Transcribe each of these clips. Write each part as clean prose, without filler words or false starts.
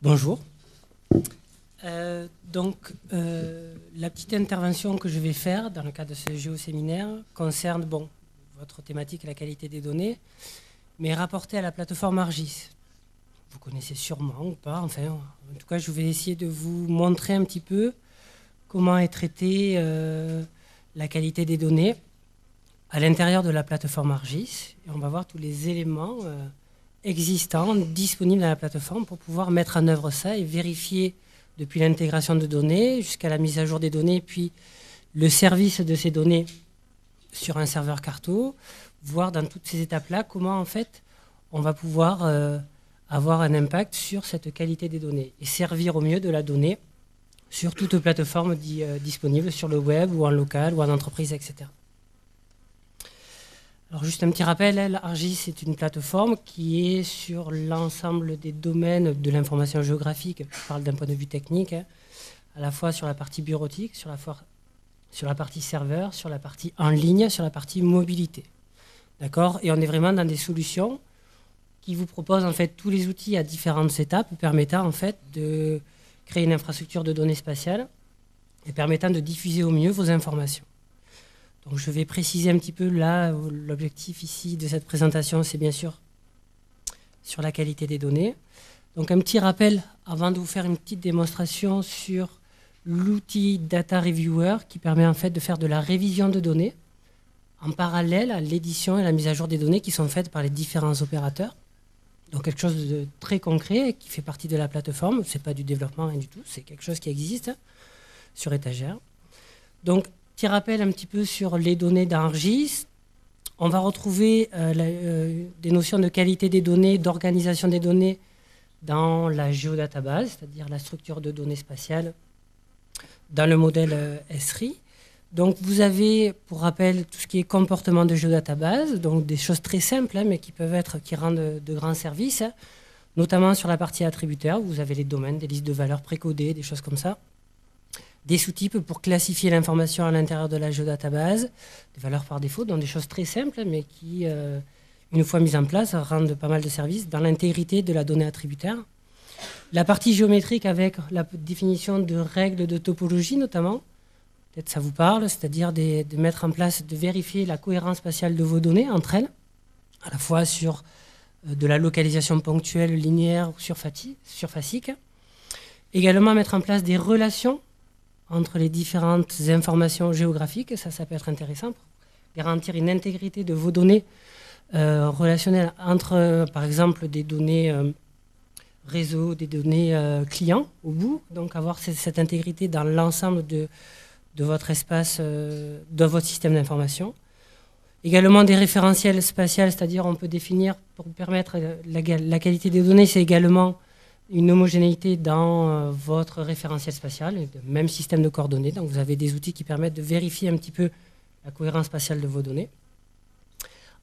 Bonjour. La petite intervention que je vais faire dans le cadre de ce géoséminaire concerne votre thématique, la qualité des données, mais rapportée à la plateforme ArcGIS. Vous connaissez sûrement ou pas, enfin, en tout cas, je vais essayer de vous montrer un petit peu comment est traitée la qualité des données à l'intérieur de la plateforme ArcGIS. Et on va voir tous les éléments existants, disponibles dans la plateforme pour pouvoir mettre en œuvre ça et vérifier depuis l'intégration de données jusqu'à la mise à jour des données, puis le service de ces données sur un serveur Carto, voir dans toutes ces étapes-là comment en fait on va pouvoir avoir un impact sur cette qualité des données et servir au mieux de la donnée sur toute plateforme disponible sur le web ou en local ou en entreprise, etc. Alors juste un petit rappel, ArcGIS est une plateforme qui est sur l'ensemble des domaines de l'information géographique. Je parle d'un point de vue technique, à la fois sur la partie bureautique, sur la partie serveur, sur la partie en ligne, sur la partie mobilité. D'accord ? Et on est vraiment dans des solutions qui vous proposent en fait tous les outils à différentes étapes permettant en fait de créer une infrastructure de données spatiales et permettant de diffuser au mieux vos informations. Donc je vais préciser un petit peu là, l'objectif ici de cette présentation, c'est bien sûr sur la qualité des données. Donc un petit rappel avant de vous faire une petite démonstration sur l'outil Data Reviewer qui permet en fait de faire de la révision de données en parallèle à l'édition et la mise à jour des données qui sont faites par les différents opérateurs. Donc quelque chose de très concret qui fait partie de la plateforme, ce n'est pas du développement, rien du tout, c'est quelque chose qui existe sur étagère. Donc petit rappel un petit peu sur les données d'ArcGIS. On va retrouver des notions de qualité des données, d'organisation des données dans la géodatabase, c'est-à-dire la structure de données spatiales dans le modèle SRI. Donc vous avez, pour rappel, tout ce qui est comportement de géodatabase, donc des choses très simples, mais qui rendent de grands services, notamment sur la partie attributaire. Vous avez les domaines, des listes de valeurs précodées, des choses comme ça. Des sous-types pour classifier l'information à l'intérieur de la géodatabase, des valeurs par défaut, donc des choses très simples, mais qui, une fois mises en place, rendent pas mal de services dans l'intégrité de la donnée attributaire. La partie géométrique avec la définition de règles de topologie, notamment, peut-être ça vous parle, c'est-à-dire de mettre en place, de vérifier la cohérence spatiale de vos données entre elles, à la fois sur de la localisation ponctuelle, linéaire ou surfacique. Également mettre en place des relations entre les différentes informations géographiques, ça peut être intéressant pour garantir une intégrité de vos données relationnelles entre, par exemple, des données réseau, des données clients au bout, donc avoir cette intégrité dans l'ensemble de votre espace, de votre système d'information. Également des référentiels spatials, c'est-à-dire on peut définir, pour permettre la qualité des données, c'est également une homogénéité dans votre référentiel spatial, le même système de coordonnées. Donc vous avez des outils qui permettent de vérifier un petit peu la cohérence spatiale de vos données.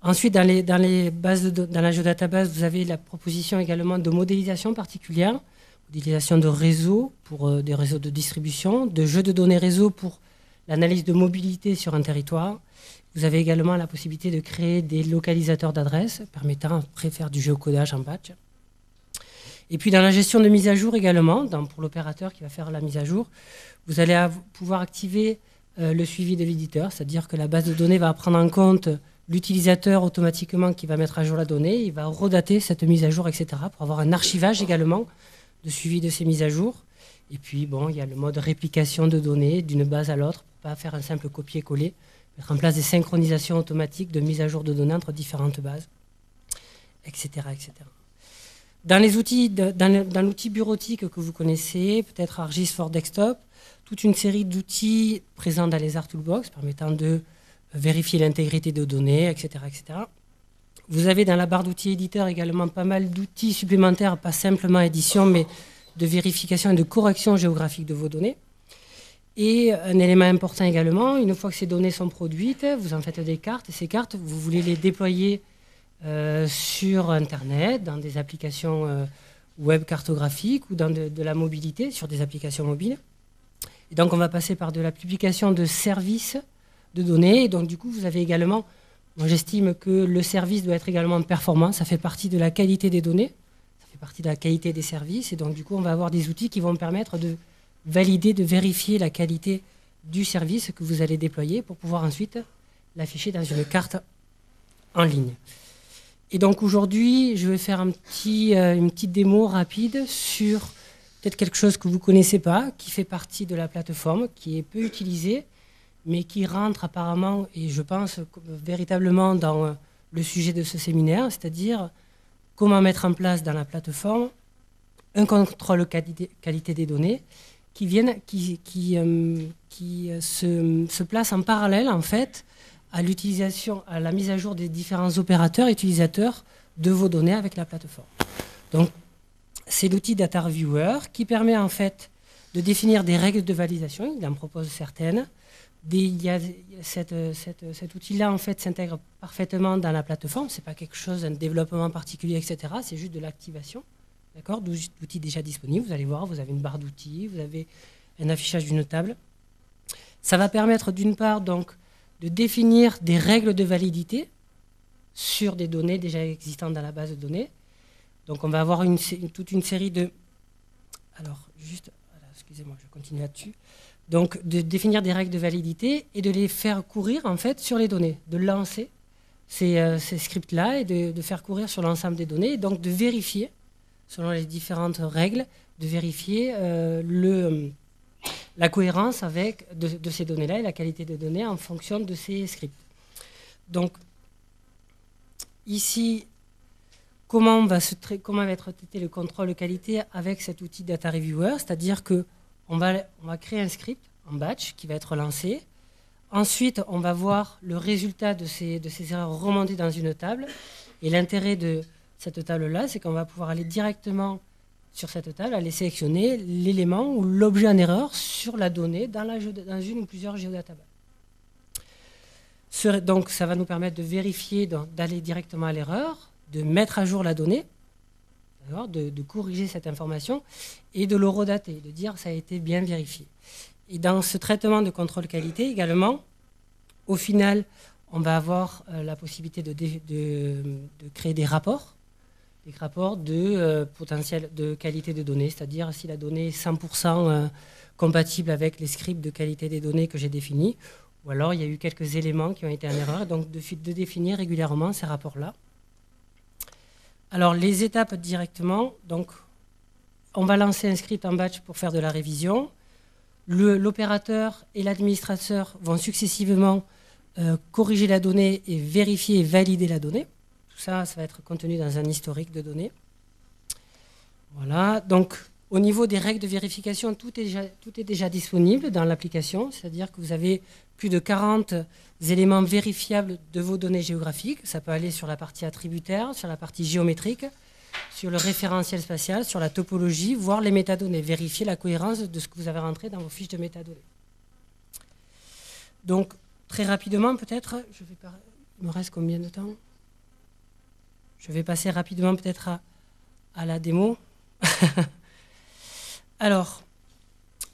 Ensuite, dans la géodatabase, vous avez la proposition également de modélisation particulière, modélisation de réseaux pour des réseaux de distribution, de jeux de données réseau pour l'analyse de mobilité sur un territoire. Vous avez également la possibilité de créer des localisateurs d'adresses permettant après de faire du géocodage en batch. Et puis dans la gestion de mise à jour également, pour l'opérateur qui va faire la mise à jour, vous allez pouvoir activer le suivi de l'éditeur, c'est-à-dire que la base de données va prendre en compte l'utilisateur automatiquement qui va mettre à jour la donnée, il va redater cette mise à jour, etc., pour avoir un archivage également de suivi de ces mises à jour. Et puis il y a le mode réplication de données d'une base à l'autre, pour ne pas faire un simple copier-coller, mettre en place des synchronisations automatiques de mise à jour de données entre différentes bases, etc., etc. Dans les outils, dans l'outil bureautique que vous connaissez, peut-être ArcGIS for Desktop, toute une série d'outils présents dans les ArcToolbox permettant de vérifier l'intégrité de données, etc., etc. Vous avez dans la barre d'outils éditeur également pas mal d'outils supplémentaires, pas simplement édition, mais de vérification et de correction géographique de vos données. Et un élément important également, une fois que ces données sont produites, vous en faites des cartes, et ces cartes, vous voulez les déployer sur Internet, dans des applications web cartographiques ou dans de la mobilité, sur des applications mobiles. Et donc, on va passer par de la publication de services de données. Et donc, du coup, vous avez également, moi j'estime que le service doit être également performant. Ça fait partie de la qualité des données. Ça fait partie de la qualité des services. Et donc, du coup, on va avoir des outils qui vont permettre de valider, de vérifier la qualité du service que vous allez déployer pour pouvoir ensuite l'afficher dans une carte en ligne. Et donc, aujourd'hui, je vais faire une petite démo rapide sur peut-être quelque chose que vous ne connaissez pas, qui fait partie de la plateforme, qui est peu utilisé, mais qui rentre apparemment, et je pense véritablement dans le sujet de ce séminaire, c'est-à-dire comment mettre en place dans la plateforme un contrôle qualité des données qui se place en parallèle en fait à l'utilisation, à la mise à jour des différents opérateurs utilisateurs de vos données avec la plateforme. Donc, c'est l'outil Data Reviewer qui permet en fait de définir des règles de validation. Il en propose certaines. Cet outil-là, en fait, s'intègre parfaitement dans la plateforme. Ce n'est pas quelque chose, un développement particulier, etc. C'est juste de l'activation. D'accord, d'outils déjà disponibles. Vous allez voir, vous avez une barre d'outils, vous avez un affichage d'une table. Ça va permettre, d'une part, donc, de définir des règles de validité sur des données déjà existantes dans la base de données. Donc, on va avoir toute une série de... Alors, juste... Voilà, excusez-moi, je continue là-dessus. Donc, de définir des règles de validité et de les faire courir, en fait, sur les données. De lancer ces scripts-là et de faire courir sur l'ensemble des données. Et donc, de vérifier, selon les différentes règles, de vérifier la cohérence de ces données-là et la qualité des données en fonction de ces scripts. Donc, ici, comment va être traité le contrôle de qualité avec cet outil Data Reviewer, c'est-à-dire qu'on va créer un script en batch qui va être lancé. Ensuite, on va voir le résultat de ces erreurs remonter dans une table. Et l'intérêt de cette table-là, c'est qu'on va pouvoir aller directement sur cette table, aller sélectionner l'élément ou l'objet en erreur sur la donnée dans une ou plusieurs géodatabases. Donc, ça va nous permettre de vérifier, d'aller directement à l'erreur, de mettre à jour la donnée, de corriger cette information et de l'horodater, de dire ça a été bien vérifié. Et dans ce traitement de contrôle qualité également, au final, on va avoir la possibilité de créer des rapports de potentiel de qualité de données, c'est-à-dire si la donnée est 100% compatible avec les scripts de qualité des données que j'ai définis, ou alors il y a eu quelques éléments qui ont été en erreur, donc de définir régulièrement ces rapports-là. Alors les étapes directement, donc on va lancer un script en batch pour faire de la révision. L'opérateur et l'administrateur vont successivement corriger la donnée et vérifier et valider la donnée. Tout ça, ça va être contenu dans un historique de données. Voilà, donc au niveau des règles de vérification, tout est déjà disponible dans l'application, c'est-à-dire que vous avez plus de 40 éléments vérifiables de vos données géographiques. Ça peut aller sur la partie attributaire, sur la partie géométrique, sur le référentiel spatial, sur la topologie, voire les métadonnées, vérifier la cohérence de ce que vous avez rentré dans vos fiches de métadonnées. Donc, très rapidement, peut-être, il me reste combien de temps? Je vais passer rapidement peut-être à la démo. Alors,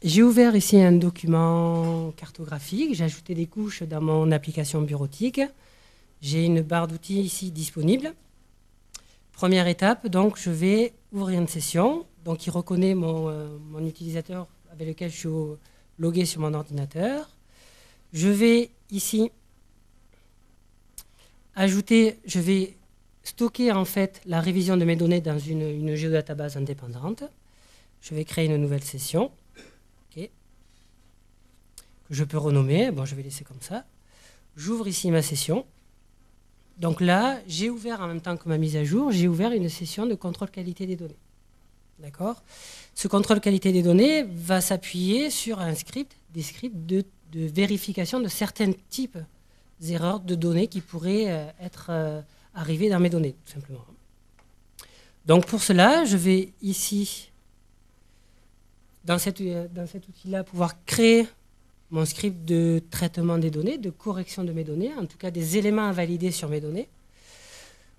j'ai ouvert ici un document cartographique, j'ai ajouté des couches dans mon application bureautique. J'ai une barre d'outils ici disponible. Première étape, donc je vais ouvrir une session. Donc il reconnaît mon utilisateur avec lequel je suis logué sur mon ordinateur. Je vais ici je vais stocker en fait la révision de mes données dans une géodatabase indépendante. Je vais créer une nouvelle session, okay, que je peux renommer. Bon, je vais laisser comme ça. J'ouvre ici ma session. Donc là, j'ai ouvert en même temps que ma mise à jour, j'ai ouvert une session de contrôle qualité des données. D'accord ? Ce contrôle qualité des données va s'appuyer sur des scripts de vérification de certains types d'erreurs de données qui pourraient être arrivées dans mes données, tout simplement. Donc pour cela, je vais ici, dans cet outil-là, pouvoir créer mon script de traitement des données, de correction de mes données, en tout cas des éléments à valider sur mes données.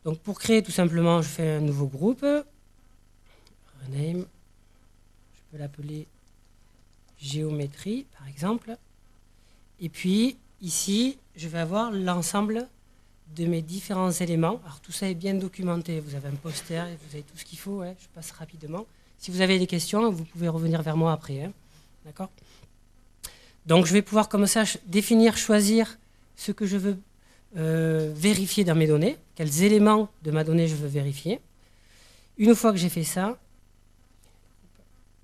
Donc pour créer, tout simplement, je fais un nouveau groupe. Rename. Je peux l'appeler géométrie, par exemple. Et puis, ici, je vais avoir l'ensemble de mes différents éléments. Alors tout ça est bien documenté, vous avez un poster, vous avez tout ce qu'il faut, je passe rapidement. Si vous avez des questions, vous pouvez revenir vers moi après. D'accord ? Donc je vais pouvoir comme ça définir, choisir ce que je veux vérifier dans mes données, quels éléments de ma donnée je veux vérifier. Une fois que j'ai fait ça,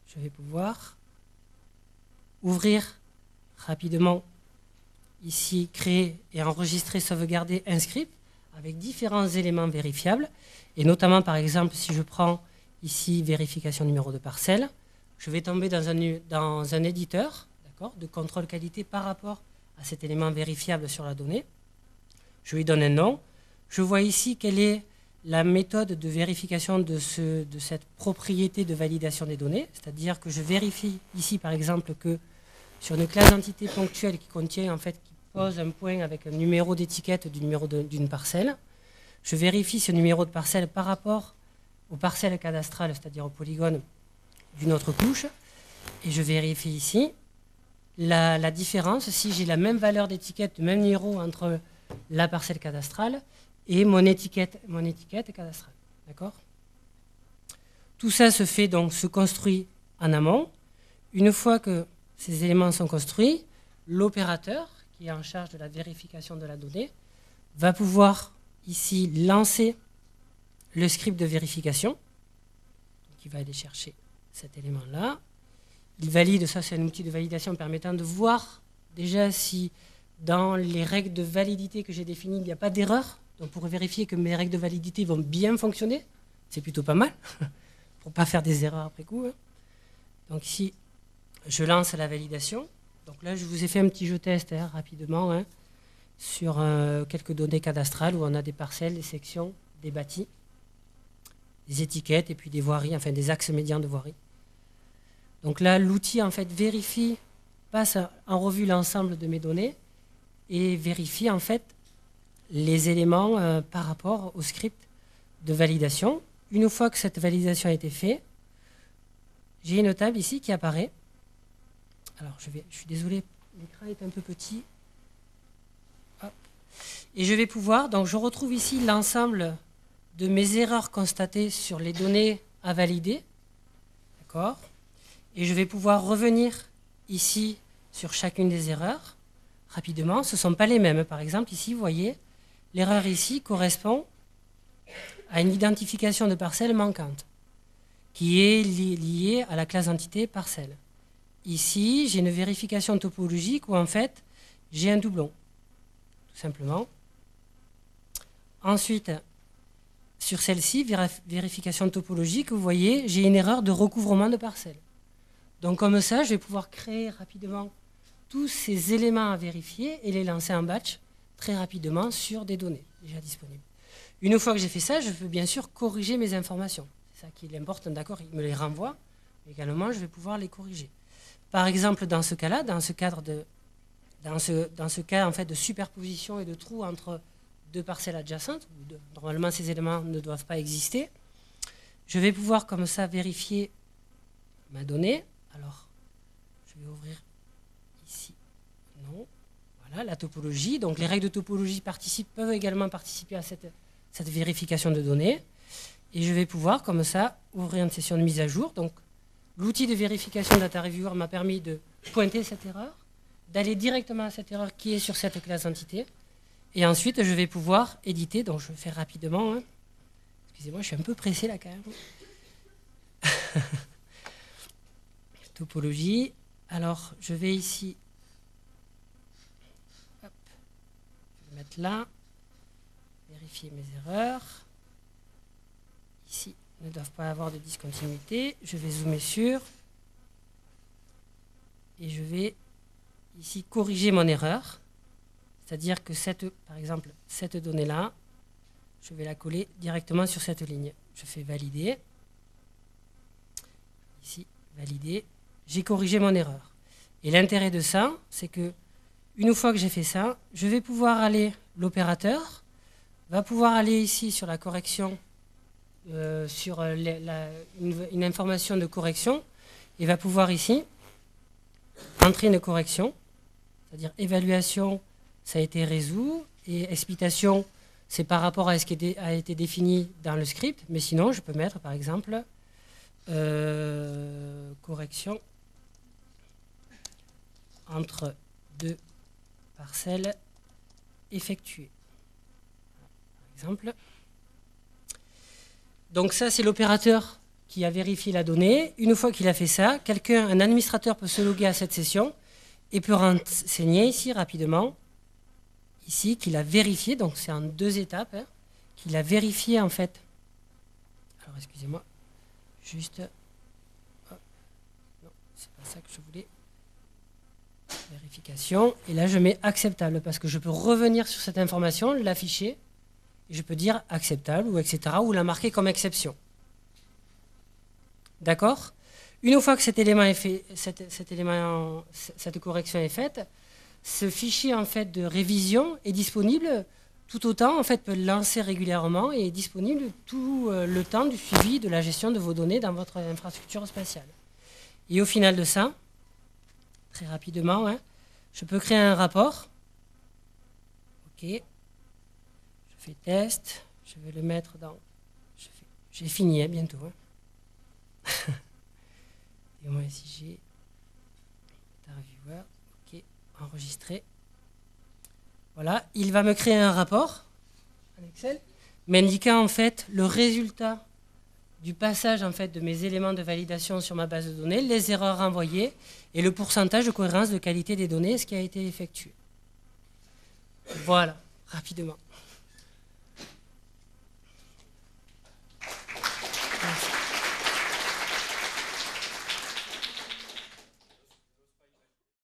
je vais pouvoir ouvrir rapidement ici, créer et enregistrer, sauvegarder un script avec différents éléments vérifiables. Et notamment, par exemple, si je prends ici vérification numéro de parcelle, je vais tomber dans un éditeur de contrôle qualité par rapport à cet élément vérifiable sur la donnée. Je lui donne un nom. Je vois ici quelle est la méthode de vérification de cette propriété de validation des données. C'est-à-dire que je vérifie ici, par exemple, que sur une classe d'entité ponctuelle qui contient, en fait, qui pose un point avec un numéro d'étiquette du numéro d'une parcelle, je vérifie ce numéro de parcelle par rapport aux parcelles cadastrales, c'est-à-dire au polygone d'une autre couche, et je vérifie ici la différence, si j'ai la même valeur d'étiquette, le même numéro entre la parcelle cadastrale et mon étiquette cadastrale. D'accord ? Tout ça se construit en amont. Une fois que ces éléments sont construits, l'opérateur, qui est en charge de la vérification de la donnée, va pouvoir ici lancer le script de vérification. Donc, il va aller chercher cet élément-là. Il valide, ça c'est un outil de validation permettant de voir déjà si dans les règles de validité que j'ai définies, il n'y a pas d'erreur. Donc pour vérifier que mes règles de validité vont bien fonctionner, c'est plutôt pas mal, pour ne pas faire des erreurs après coup. Donc ici, je lance la validation. Donc là, je vous ai fait un petit jeu test rapidement sur quelques données cadastrales où on a des parcelles, des sections, des bâtis, des étiquettes et puis des voiries, enfin des axes médians de voiries. Donc là, l'outil en fait vérifie, passe en revue l'ensemble de mes données et vérifie en fait les éléments par rapport au script de validation. Une fois que cette validation a été faite, j'ai une table ici qui apparaît. Alors je suis désolé, l'écran est un peu petit. Hop. Et je vais pouvoir, donc je retrouve ici l'ensemble de mes erreurs constatées sur les données à valider. D'accord ? Et je vais pouvoir revenir ici sur chacune des erreurs rapidement. Ce ne sont pas les mêmes. Par exemple, ici, vous voyez, l'erreur ici correspond à une identification de parcelle manquante qui est liée à la classe entité parcelle. Ici, j'ai une vérification topologique où en fait, j'ai un doublon, tout simplement. Ensuite, sur celle-ci, vérification topologique, vous voyez, j'ai une erreur de recouvrement de parcelle. Donc comme ça, je vais pouvoir créer rapidement tous ces éléments à vérifier et les lancer en batch très rapidement sur des données déjà disponibles. Une fois que j'ai fait ça, je peux bien sûr corriger mes informations. C'est ça qui l'importe, d'accord, il me les renvoie, mais également je vais pouvoir les corriger. Par exemple, dans ce cas-là, dans ce cas en fait, de superposition et de trou entre deux parcelles adjacentes, où normalement ces éléments ne doivent pas exister, je vais pouvoir comme ça vérifier ma donnée. Alors, je vais ouvrir ici, non, voilà, la topologie. Donc les règles de topologie peuvent également participer à cette vérification de données. Et je vais pouvoir, comme ça, ouvrir une session de mise à jour. Donc l'outil de vérification Data Reviewer m'a permis de pointer cette erreur, d'aller directement à cette erreur qui est sur cette classe entité. Et ensuite, je vais pouvoir éditer. Donc je vais faire rapidement. Excusez-moi, je suis un peu pressé là quand même. Topologie. Alors, je vais ici, hop, je vais mettre là, vérifier mes erreurs. Ici, ne doivent pas avoir de discontinuité. Je vais zoomer sur, et je vais ici corriger mon erreur. C'est-à-dire que par exemple, cette donnée-là, je vais la coller directement sur cette ligne. Je fais valider. Ici, valider. J'ai corrigé mon erreur. Et l'intérêt de ça, c'est que une fois que j'ai fait ça, je vais pouvoir aller, l'opérateur va pouvoir aller ici sur la correction, sur une information de correction, et va pouvoir ici entrer une correction, c'est-à-dire évaluation, ça a été résolu, et explication, c'est par rapport à ce qui a été défini dans le script, mais sinon, je peux mettre, par exemple, correction entre deux parcelles effectuées. Par exemple. Donc ça, c'est l'opérateur qui a vérifié la donnée. Une fois qu'il a fait ça, un administrateur peut se loguer à cette session et peut renseigner ici rapidement, ici, qu'il a vérifié, donc c'est en 2 étapes, hein, qu'il a vérifié en fait. Alors excusez-moi, juste... Oh, non, c'est pas ça que je voulais. Vérification, et là je mets acceptable, parce que je peux revenir sur cette information, l'afficher, et je peux dire acceptable, ou etc., ou la marquer comme exception. D'accord? Une fois que cet élément est fait, cette correction est faite, ce fichier en fait de révision est disponible tout autant, en fait, peut le lancer régulièrement et est disponible tout le temps du suivi de la gestion de vos données dans votre infrastructure spatiale. Et au final de ça, très rapidement, hein, je peux créer un rapport. OK. Je fais test. Je vais le mettre dans... J'ai fini, hein, bientôt. Hein. Et moi, si j'ai... Interviewer. OK. Enregistré. Voilà. Il va me créer un rapport en Excel, m'indiquant en fait le résultat du passage en fait de mes éléments de validation sur ma base de données, les erreurs renvoyées et le pourcentage de cohérence de qualité des données, ce qui a été effectué. Voilà, rapidement.